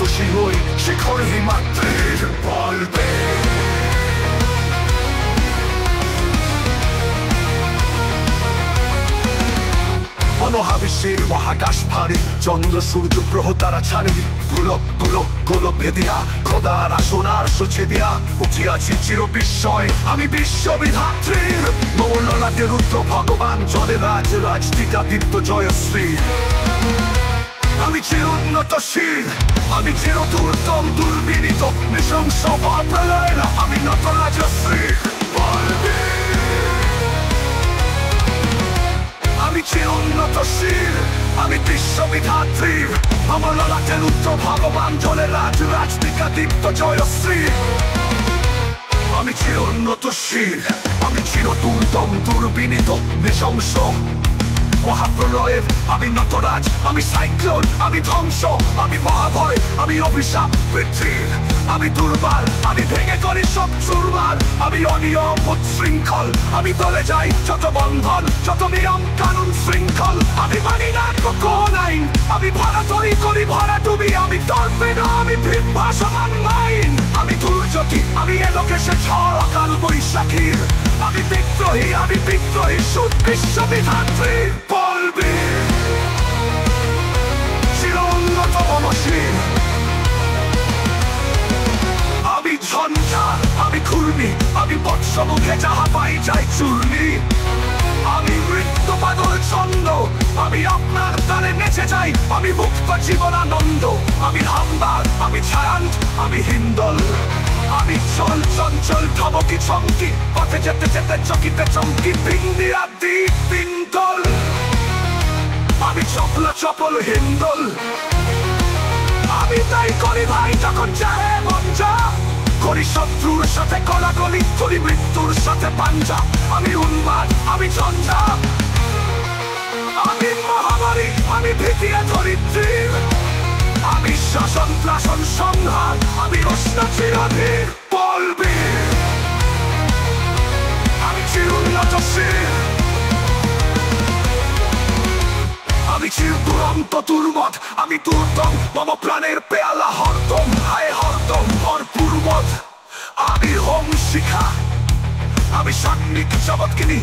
গতিশীল ওই শিখর হিমাদ্রির বলবে। মনোহাবিশ্বের মহাকাশ ভারী চন্দ্র সূর্য গ্রহ তারা ছাড়ি গোলক গোলক গোলক ভেদিয়া খোদার আসনার সুছে দিয়া উঠিয়াছি চির বিস্ময় আমি বিশ্ববিধাত্রীর মৌলনাথের রুদ্র ভগবান জলে রাজ রাজদিতাদিত্য জয়শ্রী। আমি চির উন্নতশীল আমি চির দুর্দম দুর্বিনীত নৃশংস প্রলয় না আমি নত রাজশ্রী বলবে। আমি চির উন্নতশীল আমি বিশ্ববিধাত্রীর আমার ললাটের উত্তর ভগবান জলে রাজ রাজদিতাদিত্য জয়শ্রী। আমি চির উন্নতশীল আমি চির দুর্দম দুর্বিনীত নৃশংস মহাপ্রলয়ের আমি নটরাজ আমি সাইক্লোন আমি ধ্বংস আমি মহাভয় আমি অভিশাপ পৃথিবীর আমি দুর্বল আমি ভেঙে করি সব চুরমার আমি অনিয়ম উচ্ছৃঙ্খল আমি তলে যাই যত বন্ধন যত নিয়ম কানুন শৃঙ্খল আমি মানি না কোন আইন আমি ভরা তরি করি ভরা ডুবি আমি টর্পেডো আমি ভাসমান মাইন আমি দুর্যোগী আমি এলোকেশে ঝড় অকাল বৈশাখীর আমি বিদ্রোহী সুদ বিশ্ববিধাত্রী বলবে। চির উন্নত মমশীল আমি ঝঞ্ঝার আমি ঘূর্ণি আমি বৎসমুখে যাহা পাই যাই চূর্ণি আমি মৃত্যু বাদল ছন্দ আমি আপনার দ্বারে নেচে যাই আমি মুক্ত জীবনানন্দ আমি হামবার আমি ছায়ান্ত আমি হিন্দল আমি চল চঞ্চল ধমকি চমকি পথে যেতে যেতে চকিতে চমকি পিন্দিরা দ্বীপ পিন্দল আমি চপল চপল হিন্দল আমি তাই করি ভাই যখন চাহে মন যা করি শত্রুর সাথে কলাকলি করি মৃত্যুর সাথে পাঞ্জা আমি উন্মাদ আমি ঝঞ্ঝা আমি মহামারী আমি ভীতিয়ে ধরিত্রীর আমি শাসন প্রাসন সংহার আমি উষ্ণ চিরধীর বলবি। আমি চির উন্নতশীল আমি চির দুরন্ত দুর্মদ আমি দুর্দম মম প্রাণের পেয়ালা হরদম হায় হরদম ভরপুর মদ আমি হোম শিখা আমি সান্নিক জগৎকিনী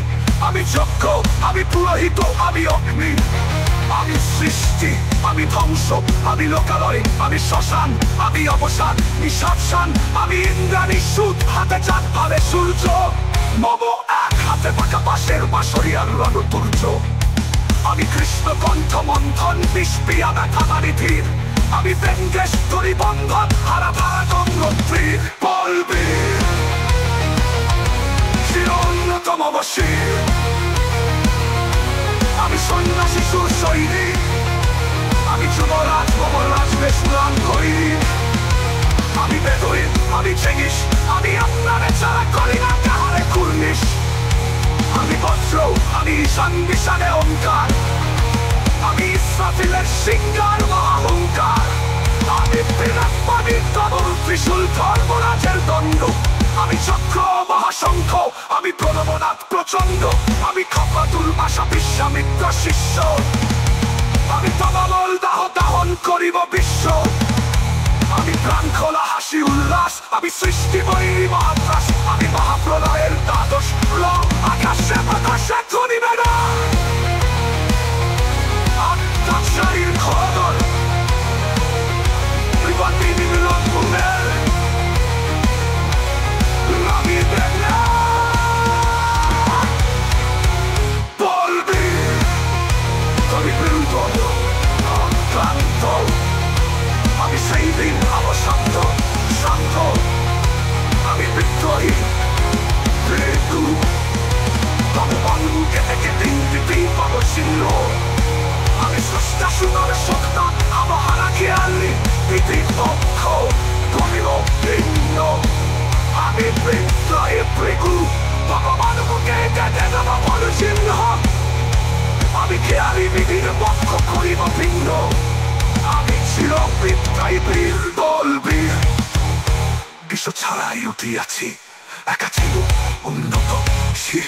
আমি যজ্ঞ আমি পুরোহিত আমি অগ্নি আমি সৃষ্টি আমি ধ্বংস আমি লোকালয় আমি শ্মশান আমি অবসান নিঃশ্বাসান আমি ইন্দ্রাণী সুদ হাতে চাঁদ ভাবে সূর্য মম এক হাতে পাকা পাশের বাঁশরিয়ার রণতুর্য আমি কৃষ্ণ কণ্ঠ মন্থন বিষপিয়া ব্যথা ধীর আমি ব্যঙ্গেশ তরি বন্ধন হারা ভাড়া গঙ্গোত্রীর বলবীর। চির উন্নতম অবশ্যই আমি সন্ন্যাসী সুর সৈনিক আমি যুবরাজ মমরাজ বেশুরাম খৈরি আমি বেদুইন আমি চেঙ্গিস আমি আপনারে ছাড়া করি না কাহারে কুর্নিশ আমি বজ্র আমি ঈশান বিশানে ওঙ্কার আমি ইসরাফিলের সিংহার মহাহংকার আমি বিরাট পানির কবর ত্রিশূল ধর্মরাজের দণ্ড আমি চক্র মহাশঙ্খ আমি প্রণবনাথ প্রচন্ড আমি খপাতুল মাসা বিশ্বামিত্র শিষ্য আমি তমামল দাহ দাহন করিব বিশ্ব আমি প্রাণ খোলা হাসি উল্লাস আমি সৃষ্টি বৈরী মহাত্রাস আমি মহাপ্রলয়ের দ্বাদশ রং আকাশে বাতাসে ধরিবে না আত্মাশারীর খদর বিপত্তি নিমিলন ভূমের নামিবে না বলবি। আমি বিরুদ্ধ ক্লান্ত আমি সেই দিন অবশান্ত শান্ত আমি বিদ্রোহী মৃত্যু ভগবান মুখে থেকে তিনটি পাবছিন্ন আমি স্রষ্টা সুন্দর সত্তা আবহাওয়া খেয়ালি পৃথিবক্ষ গভীর ভিন্ন আমি বিদ্রোহী ভৃগু ভগবান মুখে থেকে দেব চিহ্ন আমি খেয়ালি বিধির পক্ষ করিব ভিন্ন আমি চির বিদ্রোহী বীর বলবীর। বিশ্ব ছাড়াই উঠিয়াছি একা ছিল উন্নত শীল।